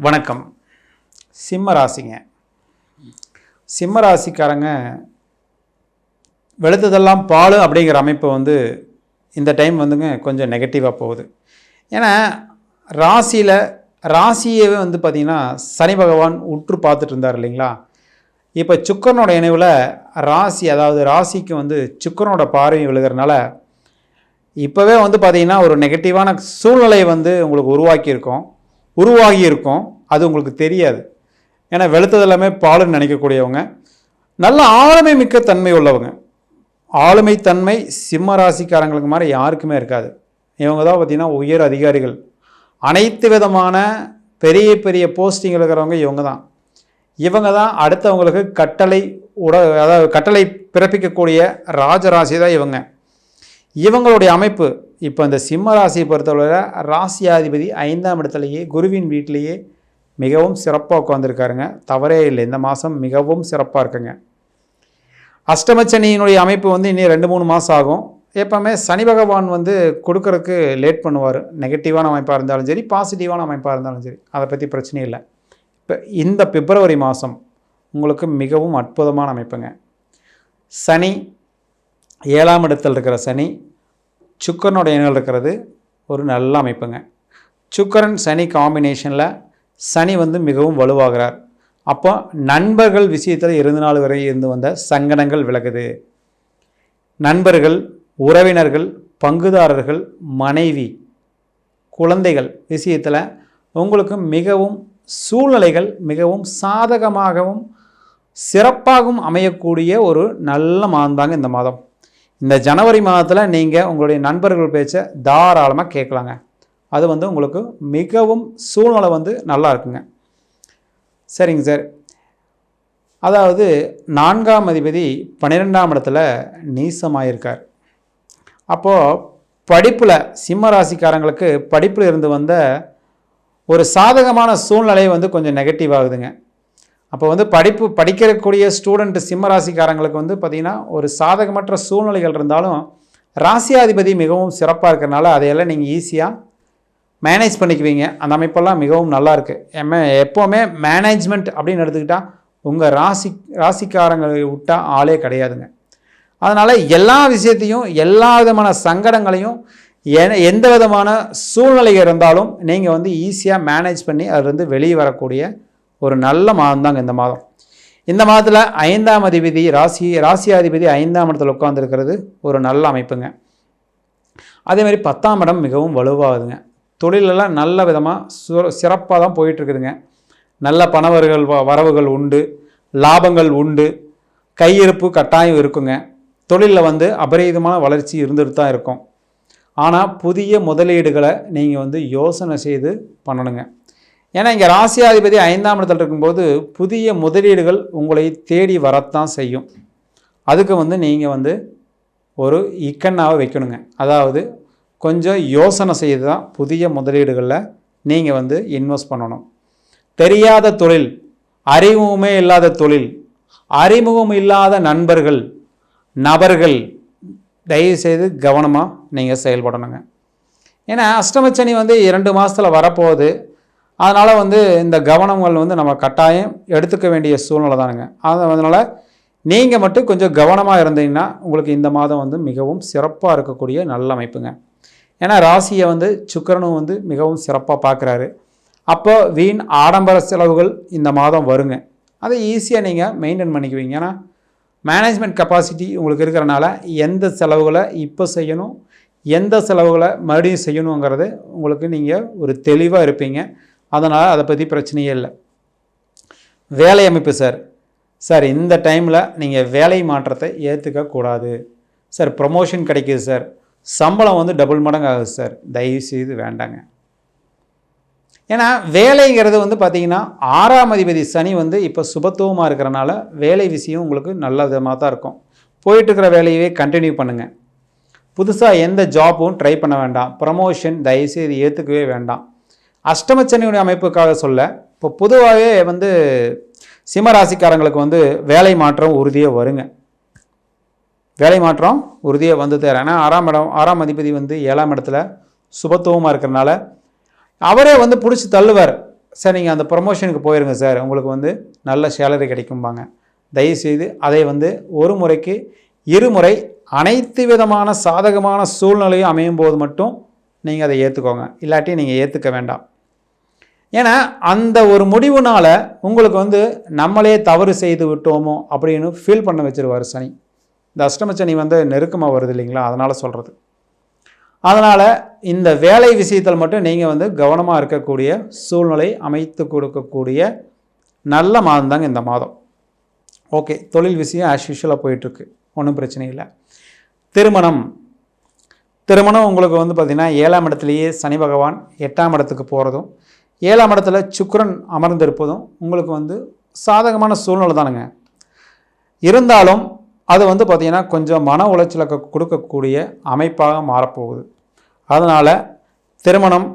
வணக்கம். சிம்ம ராசிங்க. சிம்ம ராசிக்காரங்க வெளுத்ததெல்லாம் பால் அப்படிங்கிற அமைப்பு இந்த டைம் கொஞ்சம் நெகட்டிவாக போகுது. ஏன்னா ராசியவே பார்த்திங்கன்னா சனி பகவான் உற்று பார்த்துட்டு இருந்தார் இல்லைங்களா. இப்போ சுக்கிரனோட இணைவில் அதாவது ராசிக்கு சுக்கிரனோட பார்வை விழுகிறனால இப்போவே பார்த்திங்கன்னா ஒரு நெகட்டிவான சூழ்நிலை உங்களுக்கு உருவாகி இருக்கும். அது உங்களுக்கு தெரியாது. ஏன்னா வெளுத்தது எல்லாமே பாலுன்னு நினைக்கக்கூடியவங்க, நல்ல ஆளுமை மிக்க தன்மை உள்ளவங்க. ஆளுமை தன்மை சிம்ம ராசிக்காரங்களுக்கு மாதிரி யாருக்குமே இருக்காது. இவங்க தான் பார்த்திங்கன்னா உயர் அதிகாரிகள், அனைத்து விதமான பெரிய பெரிய போஸ்டிங்கில் இருக்கிறவங்க இவங்க தான் அடுத்தவங்களுக்கு கட்டளை பிறப்பிக்கக்கூடிய ராஜராசி தான் இவங்களுடைய அமைப்பு. இப்போ இந்த சிம்ம ராசியை பொறுத்தவரை ராசியாதிபதி 5ஆம் இடத்துலையே குருவின் வீட்டிலேயே மிகவும் சிறப்பாக உட்காந்துருக்காருங்க. தவறே இல்லை, இந்த மாதம் மிகவும் சிறப்பாக இருக்குங்க. அஷ்டமச்சனியினுடைய அமைப்பு இன்னும் 2-3 மாதம் ஆகும். எப்போவுமே சனி பகவான் கொடுக்கறதுக்கு லேட் பண்ணுவார். நெகட்டிவான அமைப்பாக இருந்தாலும் சரி, பாசிட்டிவான அமைப்பாக இருந்தாலும் சரி, அதை பற்றி பிரச்சனை இல்லை. இப்போ இந்த பிப்ரவரி மாதம் உங்களுக்கு மிகவும் அற்புதமான அமைப்புங்க. சனி 7ஆம் இடத்தில் இருக்கிற சனி சுக்கிரனோட இணையில் இருக்கிறது ஒரு நல்ல அமைப்புங்க. சுக்கிரன் சனி காம்பினேஷனில் சனி மிகவும் வலுவாகிறார். அப்போ நண்பர்கள் விஷயத்தில் 2 நாள் வரை இருந்து வந்த சங்கடங்கள் விலகுது. நண்பர்கள், உறவினர்கள், பங்குதாரர்கள், மனைவி, குழந்தைகள் விஷயத்தில் உங்களுக்கு சூழ்நிலைகள் மிகவும் சாதகமாகவும் சிறப்பாகவும் அமையக்கூடிய ஒரு நல்ல மாதம் தாங்க இந்த மாதம். இந்த ஜனவரி மாதத்தில் நீங்கள் உங்களுடைய நண்பர்கள் பேச்சை தாராளமாக கேட்கலாங்க. அது உங்களுக்கு மிகவும் சூழ்நிலை நல்லா இருக்குங்க. சரிங்க சார். அதாவது 4ஆம் அதிபதி 12ஆம் இடத்துல நீசமாயிருக்கார். அப்போது படிப்பில் சிம்ம ராசிக்காரங்களுக்கு படிப்பில் இருந்து வந்த ஒரு சாதகமான சூழ்நிலை கொஞ்சம் நெகட்டிவ் ஆகுதுங்க. அப்போ படிக்கக்கூடிய ஸ்டூடெண்ட் சிம்ம ராசிக்காரங்களுக்கு பார்த்திங்கன்னா ஒரு சாதகமற்ற சூழ்நிலைகள் இருந்தாலும் ராசியாதிபதி மிகவும் சிறப்பாக இருக்கிறனால அதையெல்லாம் நீங்கள் ஈஸியாக மேனேஜ் பண்ணிக்குவீங்க. அந்த அமைப்பெல்லாம் மிகவும் நல்லாயிருக்கு. எப்போவுமே மேனேஜ்மெண்ட் அப்படின்னு எடுத்துக்கிட்டால் உங்கள் ராசிக்காரங்களை விட்டால் ஆளே கிடையாதுங்க. அதனால் எல்லா விஷயத்தையும், எல்லா விதமான சங்கடங்களையும், எந்த விதமான சூழ்நிலைகள் இருந்தாலும் நீங்கள் ஈஸியாக மேனேஜ் பண்ணி அதுலேருந்து வெளியே வரக்கூடிய ஒரு நல்ல மாதம் தாங்க இந்த மாதம். இந்த மாதத்தில் 5ஆம் அதிபதி ராசியாதிபதி 5ஆம் இடத்துல உட்காந்துருக்கிறது ஒரு நல்ல அமைப்புங்க. அதேமாதிரி 10ஆம் இடம் மிகவும் வலுவாகுதுங்க. தொழிலெல்லாம் நல்ல விதமாக சிறப்பாக தான் போயிட்டுருக்குதுங்க. நல்ல வரவுகள் உண்டு, லாபங்கள் உண்டு, கையிருப்பு கட்டாயம் இருக்குங்க. தொழிலில் அபரிதமான வளர்ச்சி இருந்துட்டு தான் இருக்கும். ஆனால் புதிய முதலீடுகளை நீங்கள் யோசனை செய்து பண்ணணுங்க. ஏன்னா இங்கே ராசியாதிபதி 5ஆம் இடத்துல இருக்கும்போது புதிய முதலீடுகள் உங்களை தேடி வரத்தான் செய்யும். அதுக்கு நீங்கள் ஒரு இக்கண்ணாவை வைக்கணுங்க. அதாவது கொஞ்சம் யோசனை செய்து தான் புதிய முதலீடுகளில் நீங்கள் இன்வெஸ்ட் பண்ணணும். தெரியாத தொழில், அறிமுகமே இல்லாத தொழில், அறிமுகம் இல்லாத நபர்கள் தயவுசெய்து கவனமாக நீங்கள் செயல்படணுங்க. ஏன்னா அஷ்டமச்சனி 2 மாதத்தில் வரப்போகுது. அதனால் இந்த கவனங்கள் நம்ம கட்டாயம் எடுத்துக்க வேண்டிய சூழ்நிலை தானுங்க. அதனால் நீங்கள் மட்டும் கொஞ்சம் கவனமாக இருந்தீங்கன்னா உங்களுக்கு இந்த மாதம் மிகவும் சிறப்பாக இருக்கக்கூடிய நல்ல அமைப்புங்க. ஏன்னா ராசியை சுக்கிரனும் மிகவும் சிறப்பாக பார்க்குறாரு. அப்போ வீண் ஆடம்பர செலவுகள் இந்த மாதம் வருங்க. அதை ஈஸியாக நீங்கள் மெயின்டைன் பண்ணிக்குவீங்க. ஏன்னா மேனேஜ்மெண்ட் கெப்பாசிட்டி உங்களுக்கு இருக்கிறனால எந்த செலவுகளை இப்போ செய்யணும், எந்த செலவுகளை மறுபடியும் செய்யணுங்கிறது உங்களுக்கு நீங்கள் ஒரு தெளிவாக இருப்பீங்க. அதனால் அதை பற்றி பிரச்சனையே இல்லை. வேலை அமைப்பு சார் இந்த டைமில் நீங்கள் வேலை மாற்றத்தை ஏற்றுக்கக்கூடாது சார். ப்ரமோஷன் கிடைக்கிது சார், சம்பளம் டபுள் மடங்கு ஆகுது சார், தயவுசெய்து வேண்டாங்க. ஏன்னா வேலைங்கிறது பார்த்திங்கன்னா 6ஆம் அதிபதி சனி இப்போ சுபத்துவமாக இருக்கிறனால வேலை விஷயம் உங்களுக்கு நல்ல விதமாக தான் இருக்கும். போயிட்டுருக்கிற வேலையவே கண்டினியூ பண்ணுங்கள். புதுசாக எந்த ஜாப்பும் ட்ரை பண்ண வேண்டாம். ப்ரமோஷன் தயவுசெய்து ஏற்றுக்கவே வேண்டாம். அஷ்டமச்சனியுடைய அமைப்புக்காக சொல்ல, இப்போ பொதுவாகவே சிம்மராசிக்காரங்களுக்கு வேலை மாற்றம் உறுதியாக வருங்க. வேலை மாற்றம் உறுதியாக தேர். ஏன்னா 6ஆம் அதிபதி 7ஆம் இடத்துல சுபத்துவமாக இருக்கிறனால அவரே பிடிச்சி தள்ளுவார். சார் நீங்கள் அந்த ப்ரொமோஷனுக்கு போயிருங்க சார், உங்களுக்கு வந்து நல்ல சேலரி கிடைக்கும்பாங்க. தயவுசெய்து அதை வந்து ஒரு முறைக்கு இருமுறை அனைத்து விதமான சாதகமான சூழ்நிலையும் அமையும் போது மட்டும் நீங்கள் அதை ஏற்றுக்கோங்க. இல்லாட்டி நீங்கள் ஏற்றுக்க வேண்டாம். ஏன்னா அந்த ஒரு முடிவுனால் உங்களுக்கு வந்து நம்மளே தவறு செய்து விட்டோமோ அப்படின்னு ஃபீல் பண்ண வச்சுருவார் சனி. இந்த அஷ்டம சனி வந்து நெருக்கமாக வருது இல்லைங்களா, அதனால் சொல்கிறது. அதனால் இந்த வேலை விஷயத்தில் மட்டும் நீங்கள் வந்து கவனமாக இருக்கக்கூடிய சூழ்நிலை அமைத்து கொடுக்கக்கூடிய நல்ல மாதம் தாங்க இந்த மாதம். ஓகே, தொழில் விஷயம் ஆஸ் யூஷுவலாக போயிட்டுருக்கு, ஒன்றும் பிரச்சனை இல்லை. திருமணம் உங்களுக்கு வந்து பார்த்திங்கன்னா 7ஆம் இடத்துலையே சனி பகவான் 8ஆம் இடத்துக்கு போகிறதும் 7ஆம் இடத்துல சுக்கிரன் அமர்ந்திருப்பதும் உங்களுக்கு வந்து சாதகமான சூழ்நிலை தானுங்க. இருந்தாலும் அது வந்து பார்த்திங்கன்னா கொஞ்சம் மன உளைச்சலை கொடுக்கக்கூடிய அமைப்பாக மாறப்போகுது. அதனால் திருமணம்,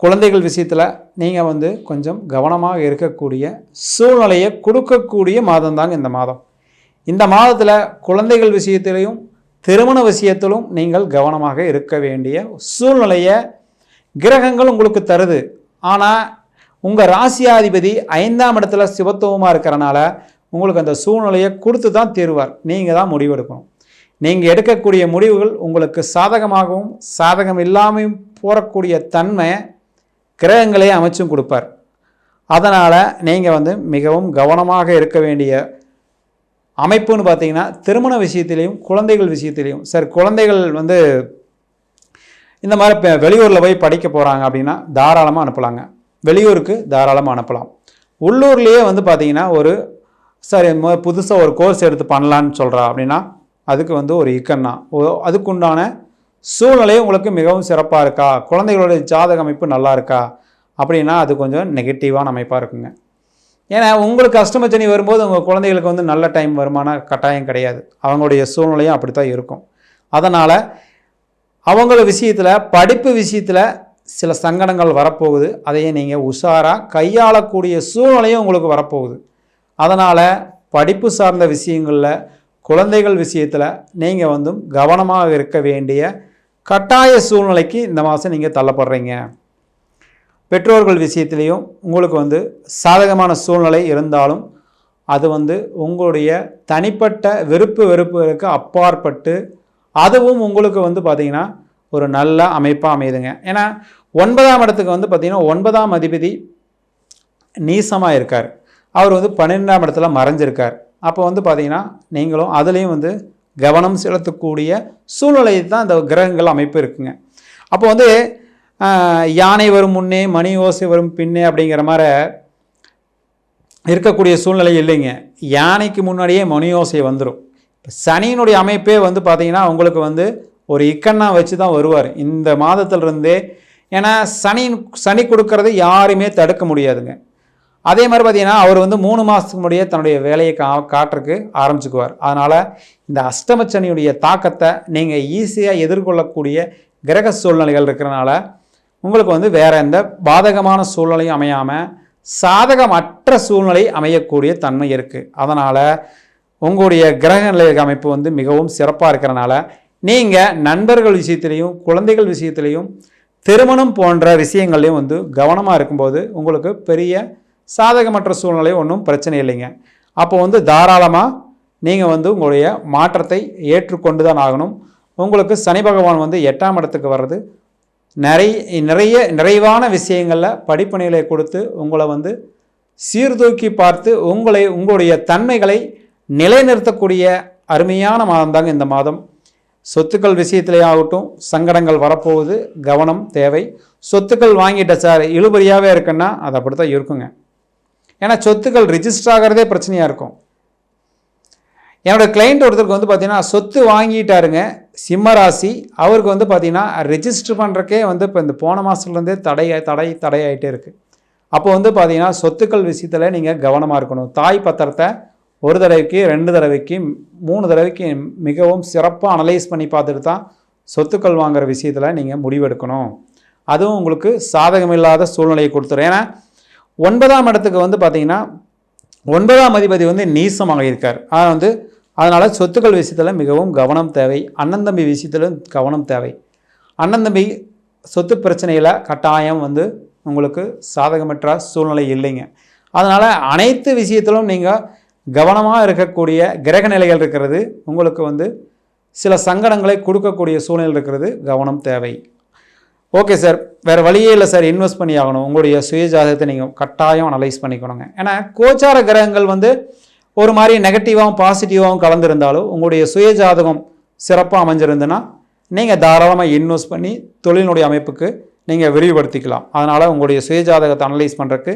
குழந்தைகள் விஷயத்தில் நீங்கள் வந்து கொஞ்சம் கவனமாக இருக்கக்கூடிய சூழ்நிலையை கொடுக்கக்கூடிய மாதம் தாங்க இந்த மாதம். இந்த மாதத்தில் குழந்தைகள் விஷயத்திலையும் திருமண விஷயத்திலும் நீங்கள் கவனமாக இருக்க வேண்டிய சூழ்நிலையை கிரகங்கள் உங்களுக்கு தருது. ஆனால் உங்கள் ராசியாதிபதி 5ஆம் இடத்துல சிவத்துவமாக இருக்கிறனால உங்களுக்கு அந்த சூழ்நிலையை கொடுத்து தான் தீர்வார். நீங்கள் தான் முடிவெடுக்கணும். நீங்கள் எடுக்கக்கூடிய முடிவுகள் உங்களுக்கு சாதகமாகவும் சாதகம் இல்லாமையும் போகக்கூடிய தன்மை கிரகங்களே அமைச்சும் கொடுப்பார். அதனால் நீங்கள் வந்து மிகவும் கவனமாக இருக்க வேண்டிய அமைப்புன்னு பார்த்தீங்கன்னா திருமண விஷயத்திலையும் குழந்தைகள் விஷயத்திலையும். சார் குழந்தைகள் வந்து இந்த மாதிரி வெளியூரில் போய் படிக்க போகிறாங்க அப்படின்னா தாராளமாக அனுப்பலாங்க. வெளியூருக்கு தாராளமாக அனுப்பலாம். உள்ளூர்லேயே வந்து பார்த்திங்கன்னா ஒரு சரி புதுசாக ஒரு கோர்ஸ் எடுத்து பண்ணலான்னு சொல்கிறா அப்படின்னா அதுக்கு வந்து ஒரு இக்கன்னா அதுக்குண்டான சூழ்நிலையும் உங்களுக்கு மிகவும் சிறப்பாக இருக்கா, குழந்தைகளுடைய ஜாதக அமைப்பு நல்லா இருக்கா அப்படின்னா அது கொஞ்சம் நெகட்டிவான அமைப்பாக இருக்குங்க. ஏன்னா உங்களுக்கு அஷ்டம சனி வரும்போது உங்கள் குழந்தைகளுக்கு வந்து நல்ல டைம் வருமான கட்டாயம் கிடையாது. அவங்களுடைய சூழ்நிலையும் அப்படி தான் இருக்கும். அதனால் அவங்கள விஷயத்தில் படிப்பு விஷயத்தில் சில சங்கடங்கள் வரப்போகுது. அதையே நீங்கள் உஷாராக கையாளக்கூடிய சூழ்நிலையும் உங்களுக்கு வரப்போகுது. அதனால் படிப்பு சார்ந்த விஷயங்களில் குழந்தைகள் விஷயத்தில் நீங்கள் வந்து கவனமாக இருக்க வேண்டிய கட்டாய சூழ்நிலைக்கு இந்த மாதம் நீங்கள் தள்ளப்படுறீங்க. பெற்றோர்கள் விஷயத்திலையும் உங்களுக்கு வந்து சாதகமான சூழ்நிலை இருந்தாலும் அது வந்து உங்களுடைய தனிப்பட்ட வெறுப்புகளுக்கு அப்பாற்பட்டு அதுவும் உங்களுக்கு வந்து பார்த்திங்கன்னா ஒரு நல்ல அமைப்பாக அமையுதுங்க. ஏன்னா 9ஆம் இடத்துக்கு வந்து பார்த்திங்கன்னா 9ஆம் அதிபதி நீசமாக இருக்கார். அவர் வந்து 12ஆம் இடத்துல மறைஞ்சிருக்கார். அப்போ வந்து பார்த்திங்கன்னா நீங்களும் அதுலேயும் வந்து கவனம் செலுத்தக்கூடிய சூழ்நிலை தான் இந்த கிரகங்கள் அமைப்பு இருக்குங்க. அப்போ வந்து யானை வரும் முன்னே மணி ஓசை வரும் பின்னே அப்படிங்கிற மாதிரி இருக்கக்கூடிய சூழ்நிலை இல்லைங்க. யானைக்கு முன்னாடியே மணி ஓசை வந்துடும். சனியினுடைய அமைப்பே வந்து பார்த்திங்கன்னா உங்களுக்கு வந்து ஒரு இக்கண்ணா வச்சு தான் வருவார் இந்த மாதத்திலிருந்தே. ஏன்னா சனி கொடுக்கறது யாருமே தடுக்க முடியாதுங்க. அதே மாதிரி பார்த்திங்கன்னா அவர் வந்து 3 மாதத்துக்கு முன்னாடியே தன்னுடைய வேலையை காட்டுறதுக்கு ஆரம்பிச்சுக்குவார். அதனால் இந்த அஷ்டம சனியுடைய தாக்கத்தை நீங்கள் ஈஸியாக எதிர்கொள்ளக்கூடிய கிரக சூழ்நிலைகள் இருக்கிறனால உங்களுக்கு வந்து வேறு எந்த பாதகமான சூழ்நிலையும் அமையாமல் சாதகமற்ற சூழ்நிலை அமையக்கூடிய தன்மை இருக்குது. அதனால் உங்களுடைய கிரக நிலை அமைப்பு வந்து மிகவும் சிறப்பாக இருக்கிறனால நீங்கள் நண்பர்கள் விஷயத்திலையும் குழந்தைகள் விஷயத்திலையும் திருமணம் போன்ற விஷயங்கள்லையும் வந்து கவனமாக இருக்கும்போது உங்களுக்கு பெரிய சாதகமற்ற சூழ்நிலை ஒன்றும் பிரச்சனை இல்லைங்க. அப்போ வந்து தாராளமாக நீங்கள் வந்து உங்களுடைய மாற்றத்தை ஏற்றுக்கொண்டு தான் ஆகணும். உங்களுக்கு சனி பகவான் வந்து 8ஆம் இடத்துக்கு வர்றது நிறைவான விஷயங்களில் படிப்பணிகளை கொடுத்து உங்களை வந்து சீர்தூக்கி பார்த்து உங்களுடைய தன்மைகளை நிலைநிறுத்தக்கூடிய அருமையான மாதம் தாங்க இந்த மாதம். சொத்துக்கள் விஷயத்திலே ஆகட்டும் சங்கடங்கள் வரப்போகுது, கவனம் தேவை. சொத்துக்கள் வாங்கிட்ட சார் இழுபறியாகவே இருக்குன்னா அது அப்படி தான் இருக்குங்க. ஏன்னா சொத்துக்கள் ரிஜிஸ்டர் ஆகிறதே பிரச்சனையாக இருக்கும். என்னோடய கிளைண்ட் ஒருத்தருக்கு வந்து பார்த்திங்கன்னா சொத்து வாங்கிட்டாருங்க, சிம்ம ராசி. அவருக்கு வந்து பார்த்திங்கன்னா ரிஜிஸ்டர் பண்ணுறக்கே வந்து இப்போ இந்த போன மாதத்துலேருந்தே தடையாகிட்டே இருக்குது. அப்போ வந்து பார்த்திங்கன்னா சொத்துக்கள் விஷயத்தில் நீங்கள் கவனமாக இருக்கணும். தாய் பத்திரத்தை 1 தடவைக்கு 2 தடவைக்கு 3 தடவைக்கு மிகவும் சிறப்பாக அனலைஸ் பண்ணி பார்த்துட்டு தான் சொத்துக்கள் வாங்குகிற விஷயத்தில் நீங்கள் முடிவெடுக்கணும். அதுவும் உங்களுக்கு சாதகமில்லாத சூழ்நிலையை கொடுத்துரும். ஏன்னா 9ஆம் இடத்துக்கு வந்து பார்த்திங்கன்னா 9ஆம் அதிபதி வந்து நீசமாக இருக்கார். அதனால் சொத்துக்கள் விஷயத்தில் மிகவும் கவனம் தேவை. அண்ணன் தம்பி விஷயத்தில் கவனம் தேவை. அண்ணன் தம்பி சொத்து பிரச்சனையில் கட்டாயம் வந்து உங்களுக்கு சாதகமற்ற சூழ்நிலை இல்லைங்க. அதனால் அனைத்து விஷயத்திலும் நீங்கள் கவனமாக இருக்கக்கூடிய கிரக நிலைகள் இருக்கிறது உங்களுக்கு வந்து சில சங்கடங்களை கொடுக்கக்கூடிய சூழ்நிலை இருக்கிறது, கவனம் தேவை. ஓகே சார், வேறு வழியே இல்லை சார், இன்வெஸ்ட் பண்ணி ஆகணும். உங்களுடைய சுய ஜாதகத்தை நீங்கள் கட்டாயம் அனலைஸ் பண்ணிக்கணுங்க. ஏன்னா கோச்சார கிரகங்கள் வந்து ஒரு மாதிரி நெகட்டிவாகவும் பாசிட்டிவாகவும் கலந்துருந்தாலும் உங்களுடைய சுய ஜாதகம் சிறப்பாக அமைஞ்சிருந்துன்னா நீங்கள் தாராளமாக இன்வெஸ்ட் பண்ணி தொழிலினுடைய அமைப்புக்கு நீங்கள் விரிவுபடுத்திக்கலாம். அதனால் உங்களுடைய சுய ஜாதகத்தை அனலைஸ் பண்ணுறதுக்கு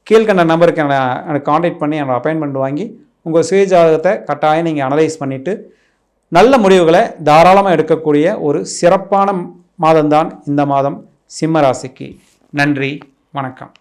கீழ்கண்ட நம்பருக்கு எனக்கு காண்டாக்ட் பண்ணி என்னோட அப்பாயின்மெண்ட் வாங்கி உங்கள் சுய ஜாதகத்தை கட்டாயம் நீங்கள் அனலைஸ் பண்ணிவிட்டு நல்ல முடிவுகளை தாராளமாக எடுக்கக்கூடிய ஒரு சிறப்பான மாதம்தான் இந்த மாதம் சிம்ம ராசிக்கு. நன்றி, வணக்கம்.